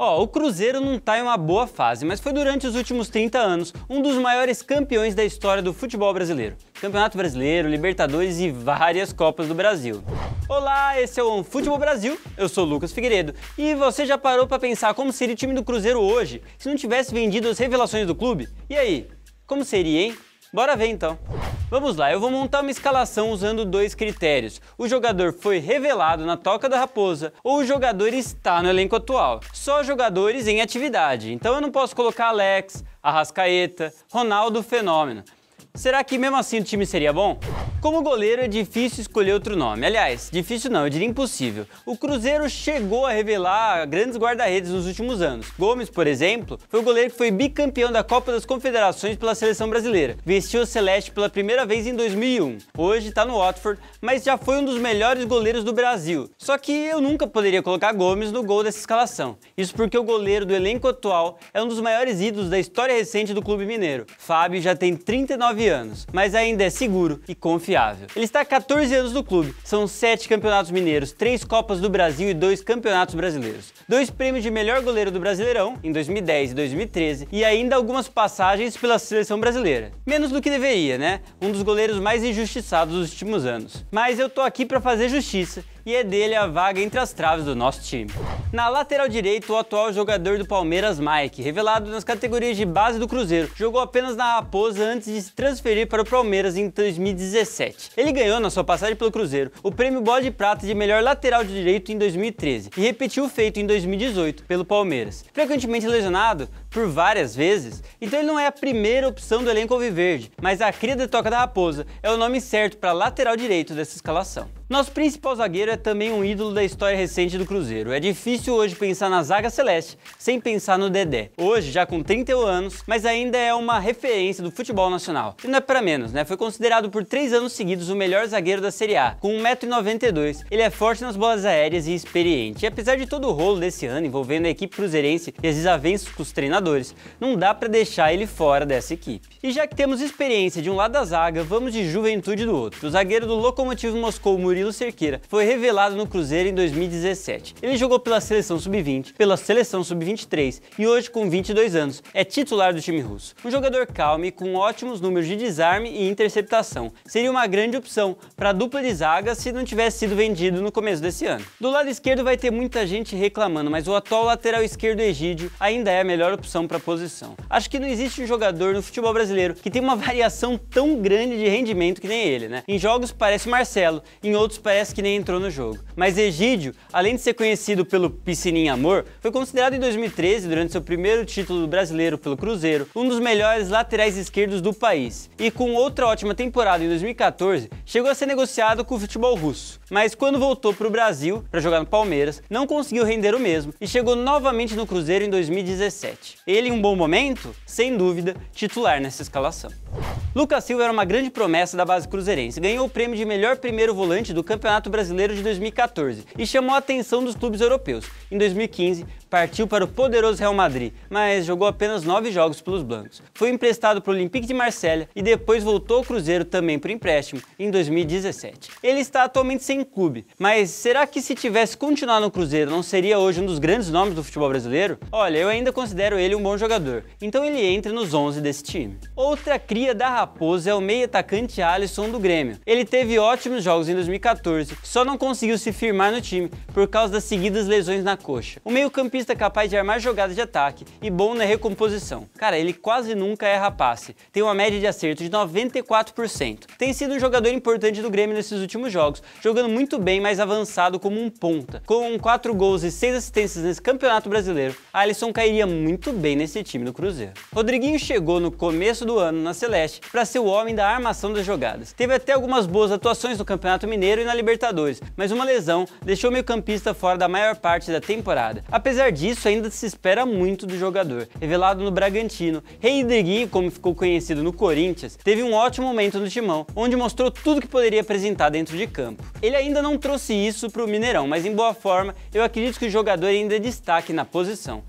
O Cruzeiro não tá em uma boa fase, mas foi durante os últimos 30 anos um dos maiores campeões da história do futebol brasileiro. Campeonato Brasileiro, Libertadores e várias Copas do Brasil. Olá, esse é o Futebol Brasil, eu sou o Lucas Figueiredo e você já parou pra pensar como seria o time do Cruzeiro hoje se não tivesse vendido as revelações do clube? E aí, como seria, hein? Bora ver então. Vamos lá, eu vou montar uma escalação usando dois critérios. O jogador foi revelado na Toca da Raposa ou o jogador está no elenco atual. Só jogadores em atividade, então eu não posso colocar Alex, Arrascaeta, Ronaldo Fenômeno. Será que mesmo assim o time seria bom? Como goleiro é difícil escolher outro nome. Aliás, difícil não, eu diria impossível. O Cruzeiro chegou a revelar grandes guarda-redes nos últimos anos. Gomes, por exemplo, foi o goleiro que foi bicampeão da Copa das Confederações pela seleção brasileira. Vestiu o Celeste pela primeira vez em 2001. Hoje tá no Watford, mas já foi um dos melhores goleiros do Brasil. Só que eu nunca poderia colocar Gomes no gol dessa escalação. Isso porque o goleiro do elenco atual é um dos maiores ídolos da história recente do clube mineiro. Fábio já tem 39 anos, mas ainda é seguro e confiável. Ele está há 14 anos no clube, são 7 campeonatos mineiros, 3 Copas do Brasil e 2 campeonatos brasileiros. 2 prêmios de melhor goleiro do Brasileirão, em 2010 e 2013, e ainda algumas passagens pela seleção brasileira. Menos do que deveria, né? Um dos goleiros mais injustiçados dos últimos anos. Mas eu tô aqui pra fazer justiça, e é dele a vaga entre as traves do nosso time. Na lateral direita, o atual jogador do Palmeiras, Mike, revelado nas categorias de base do Cruzeiro, jogou apenas na Raposa antes de se transferir para o Palmeiras em 2017. Ele ganhou, na sua passagem pelo Cruzeiro, o prêmio Bola de Prata de melhor lateral de direito em 2013 e repetiu o feito em 2018 pelo Palmeiras. Frequentemente lesionado por várias vezes, então ele não é a primeira opção do elenco alviverde, mas a cria da Toca da Raposa é o nome certo para lateral direito dessa escalação. Nosso principal zagueiro é também um ídolo da história recente do Cruzeiro. É difícil hoje pensar na zaga celeste sem pensar no Dedé. Hoje, já com 31 anos, mas ainda é uma referência do futebol nacional. E não é para menos, né? Foi considerado por 3 anos seguidos o melhor zagueiro da Série A. Com 1,92 m, ele é forte nas bolas aéreas e experiente. E apesar de todo o rolo desse ano envolvendo a equipe cruzeirense e as desavenças com os treinadores, não dá para deixar ele fora dessa equipe. E já que temos experiência de um lado da zaga, vamos de juventude do outro. O zagueiro do Lokomotiv Moscou, Murilo Cerqueira, foi revelado no Cruzeiro em 2017. Ele jogou pela seleção sub-20, pela seleção sub-23 e hoje, com 22 anos, é titular do time russo. Um jogador calmo e com ótimos números de desarme e interceptação. Seria uma grande opção para a dupla de zaga se não tivesse sido vendido no começo desse ano. Do lado esquerdo vai ter muita gente reclamando, mas o atual lateral esquerdo Egídio ainda é a melhor opção para a posição. Acho que não existe um jogador no futebol brasileiro que tem uma variação tão grande de rendimento que nem ele, né? Em jogos parece o Marcelo, em outros parece que nem entrou no jogo. Mas Egídio, além de ser conhecido pelo Piscininha Amor, foi considerado em 2013, durante seu primeiro título brasileiro pelo Cruzeiro, um dos melhores laterais esquerdos do país. E com outra ótima temporada em 2014, chegou a ser negociado com o futebol russo. Mas quando voltou para o Brasil, para jogar no Palmeiras, não conseguiu render o mesmo e chegou novamente no Cruzeiro em 2017. Ele, em um bom momento, sem dúvida, titular nessa escalação. Lucas Silva era uma grande promessa da base cruzeirense, ganhou o prêmio de melhor primeiro volante do Campeonato Brasileiro de 2014 e chamou a atenção dos clubes europeus. Em 2015, partiu para o poderoso Real Madrid, mas jogou apenas 9 jogos pelos blancos. Foi emprestado para o Olympique de Marselha e depois voltou ao Cruzeiro também por empréstimo em 2017. Ele está atualmente sem clube, mas será que se tivesse continuado no Cruzeiro não seria hoje um dos grandes nomes do futebol brasileiro? Olha, eu ainda considero ele um bom jogador, então ele entra nos 11 desse time. Outra cria da Raposa é o meio-atacante Alisson do Grêmio. Ele teve ótimos jogos em 2014, só não conseguiu se firmar no time por causa das seguidas lesões na coxa. O meio-campista capaz de armar jogadas de ataque e bom na recomposição. Cara, ele quase nunca erra passe, tem uma média de acerto de 94%. Tem sido um jogador importante do Grêmio nesses últimos jogos, jogando muito bem mais avançado como um ponta. Com 4 gols e 6 assistências nesse Campeonato Brasileiro, Alisson cairia muito bem nesse time do Cruzeiro. Rodriguinho chegou no começo do ano na Celeste para ser o homem da armação das jogadas. Teve até algumas boas atuações no Campeonato Mineiro e na Libertadores, mas uma lesão deixou o meio-campista fora da maior parte da temporada. Apesar disso, ainda se espera muito do jogador. Revelado no Bragantino, Rodriguinho, como ficou conhecido no Corinthians, teve um ótimo momento no timão, onde mostrou tudo que poderia apresentar dentro de campo. Ele ainda não trouxe isso para o Mineirão, mas em boa forma, eu acredito que o jogador ainda é destaque na posição.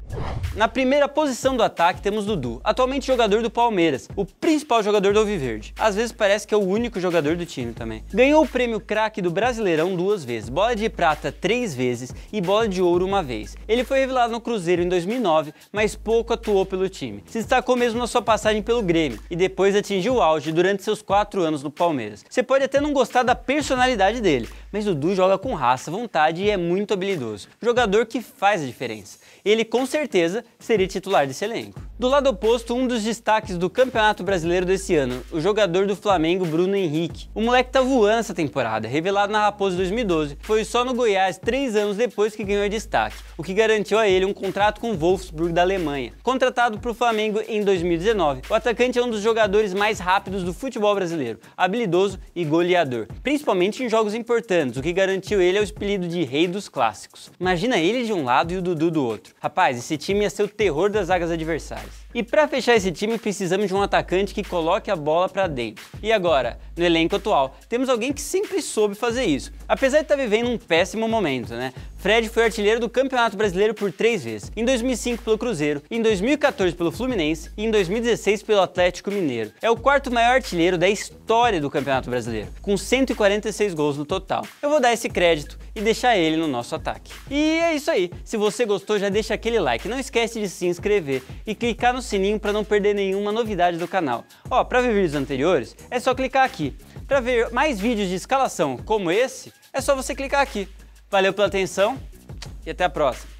Na primeira posição do ataque temos Dudu, atualmente jogador do Palmeiras, o principal jogador do Alviverde. Às vezes parece que é o único jogador do time também. Ganhou o prêmio craque do Brasileirão 2 vezes, bola de prata 3 vezes e bola de ouro 1 vez. Ele foi revelado no Cruzeiro em 2009, mas pouco atuou pelo time. Se destacou mesmo na sua passagem pelo Grêmio e depois atingiu o auge durante seus 4 anos no Palmeiras. Você pode até não gostar da personalidade dele, mas o Dudu joga com raça, vontade e é muito habilidoso. Jogador que faz a diferença. Ele com certeza seria titular desse elenco. Do lado oposto, um dos destaques do Campeonato Brasileiro desse ano, o jogador do Flamengo, Bruno Henrique. O moleque tá voando essa temporada, revelado na Raposa 2012, foi só no Goiás 3 anos depois que ganhou destaque, o que garantiu a ele um contrato com o Wolfsburg da Alemanha. Contratado para o Flamengo em 2019, o atacante é um dos jogadores mais rápidos do futebol brasileiro, habilidoso e goleador, principalmente em jogos importantes, o que garantiu ele o apelido de Rei dos Clássicos. Imagina ele de um lado e o Dudu do outro. Rapaz, esse time ia ser o terror das zagas adversárias. E para fechar esse time, precisamos de um atacante que coloque a bola para dentro. E agora, no elenco atual, temos alguém que sempre soube fazer isso, apesar de estar vivendo um péssimo momento, né? Fred foi artilheiro do Campeonato Brasileiro por 3 vezes, em 2005 pelo Cruzeiro, em 2014 pelo Fluminense e em 2016 pelo Atlético Mineiro. É o 4º maior artilheiro da história do Campeonato Brasileiro, com 146 gols no total. Eu vou dar esse crédito e deixar ele no nosso ataque. E é isso aí, se você gostou já deixa aquele like, não esquece de se inscrever e clicar no sininho para não perder nenhuma novidade do canal. Ó, para ver vídeos anteriores é só clicar aqui. Para ver mais vídeos de escalação como esse, é só você clicar aqui. Valeu pela atenção e até a próxima.